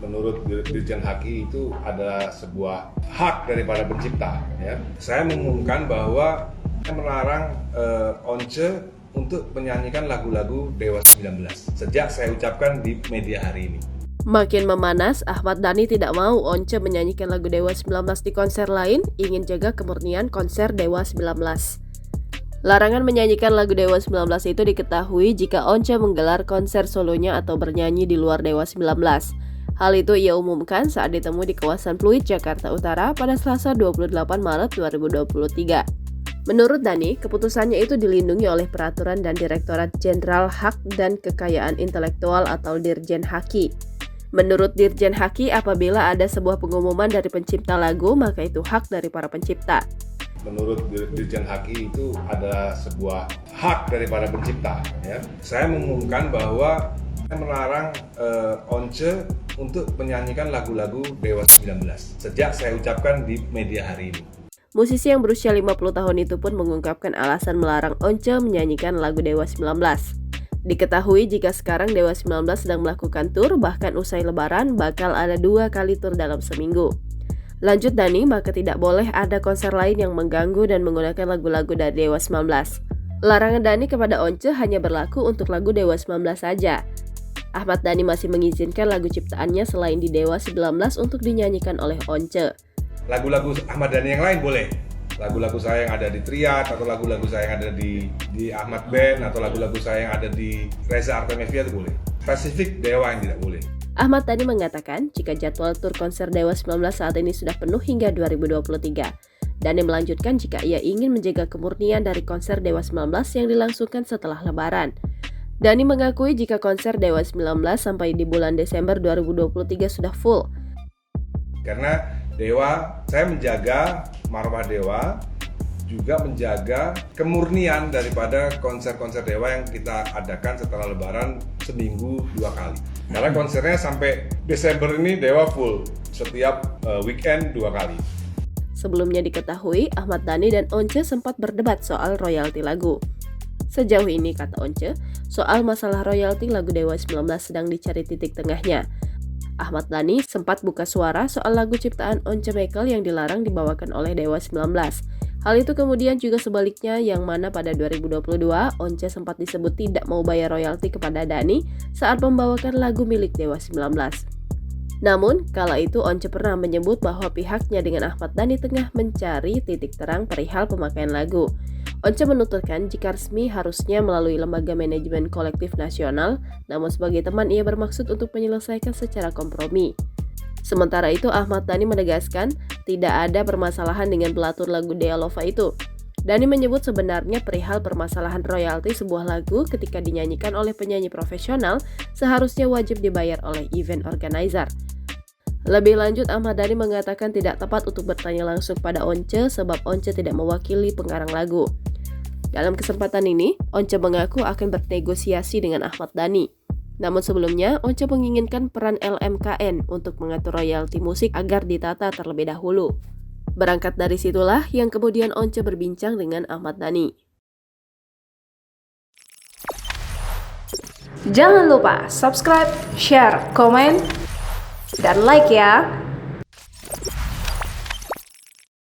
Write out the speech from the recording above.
menurut Dirjen Haki itu adalah sebuah hak daripada pencipta. Ya. Saya mengumumkan bahwa saya melarang Once untuk menyanyikan lagu-lagu Dewa 19 sejak saya ucapkan di media hari ini. Makin memanas, Ahmad Dhani tidak mau Once menyanyikan lagu Dewa 19 di konser lain, ingin jaga kemurnian konser Dewa 19. Larangan menyanyikan lagu Dewa 19 itu diketahui jika Once menggelar konser solonya atau bernyanyi di luar Dewa 19. Hal itu ia umumkan saat ditemui di kawasan Pluit, Jakarta Utara pada Selasa 28 Maret 2023. Menurut Dhani, keputusannya itu dilindungi oleh Peraturan dan Direktorat Jenderal Hak dan Kekayaan Intelektual atau Dirjen Haki. Menurut Dirjen Haki, apabila ada sebuah pengumuman dari pencipta lagu, maka itu hak dari para pencipta. Menurut Dirjen Haki itu adalah sebuah hak daripada pencipta. Ya. Saya mengumumkan bahwa saya melarang Once untuk menyanyikan lagu-lagu Dewa 19 sejak saya ucapkan di media hari ini. Musisi yang berusia 50 tahun itu pun mengungkapkan alasan melarang Once menyanyikan lagu Dewa 19. Diketahui jika sekarang Dewa 19 sedang melakukan tur, bahkan usai lebaran bakal ada 2 kali tur dalam seminggu. Lanjut Dhani, maka tidak boleh ada konser lain yang mengganggu dan menggunakan lagu-lagu dari Dewa 19. Larangan Dhani kepada Once hanya berlaku untuk lagu Dewa 19 saja. Ahmad Dhani masih mengizinkan lagu ciptaannya selain di Dewa 19 untuk dinyanyikan oleh Once. Lagu-lagu Ahmad Dhani yang lain boleh. Lagu-lagu saya yang ada di Triad, atau lagu-lagu saya yang ada di Ahmad Band, atau lagu-lagu saya yang ada di Reza Artamevia itu boleh. Spesifik Dewa yang tidak boleh. Ahmad Dhani mengatakan jika jadwal tur konser Dewa 19 saat ini sudah penuh hingga 2023. Dhani melanjutkan jika ia ingin menjaga kemurnian dari konser Dewa 19 yang dilangsungkan setelah lebaran. Dhani mengakui jika konser Dewa 19 sampai di bulan Desember 2023 sudah full. Karena Dewa, saya menjaga marwah Dewa, juga menjaga kemurnian daripada konser-konser Dewa yang kita adakan setelah lebaran seminggu 2 kali. Karena konsernya sampai Desember ini Dewa full, setiap weekend 2 kali. Sebelumnya diketahui Ahmad Dhani dan Once sempat berdebat soal royalti lagu. Sejauh ini, kata Once, soal masalah royalti lagu Dewa 19 sedang dicari titik tengahnya. Ahmad Dhani sempat buka suara soal lagu ciptaan Once Michael yang dilarang dibawakan oleh Dewa 19. Hal itu kemudian juga sebaliknya, yang mana pada 2022 Once sempat disebut tidak mau bayar royalti kepada Dhani saat membawakan lagu milik Dewa 19. Namun, kala itu Once pernah menyebut bahwa pihaknya dengan Ahmad Dhani tengah mencari titik terang perihal pemakaian lagu. Once menuturkan jika resmi harusnya melalui lembaga manajemen kolektif nasional, namun sebagai teman ia bermaksud untuk menyelesaikan secara kompromi. Sementara itu Ahmad Dhani menegaskan tidak ada permasalahan dengan pelatur lagu Dea Lova itu. Dhani menyebut sebenarnya perihal permasalahan royalti sebuah lagu ketika dinyanyikan oleh penyanyi profesional seharusnya wajib dibayar oleh event organizer. Lebih lanjut, Ahmad Dhani mengatakan tidak tepat untuk bertanya langsung pada Once sebab Once tidak mewakili pengarang lagu. Dalam kesempatan ini, Once mengaku akan bernegosiasi dengan Ahmad Dhani. Namun sebelumnya, Once menginginkan peran LMKN untuk mengatur royalti musik agar ditata terlebih dahulu. Berangkat dari situlah yang kemudian Once berbincang dengan Ahmad Dhani. Jangan lupa subscribe, share, komen, dan like ya!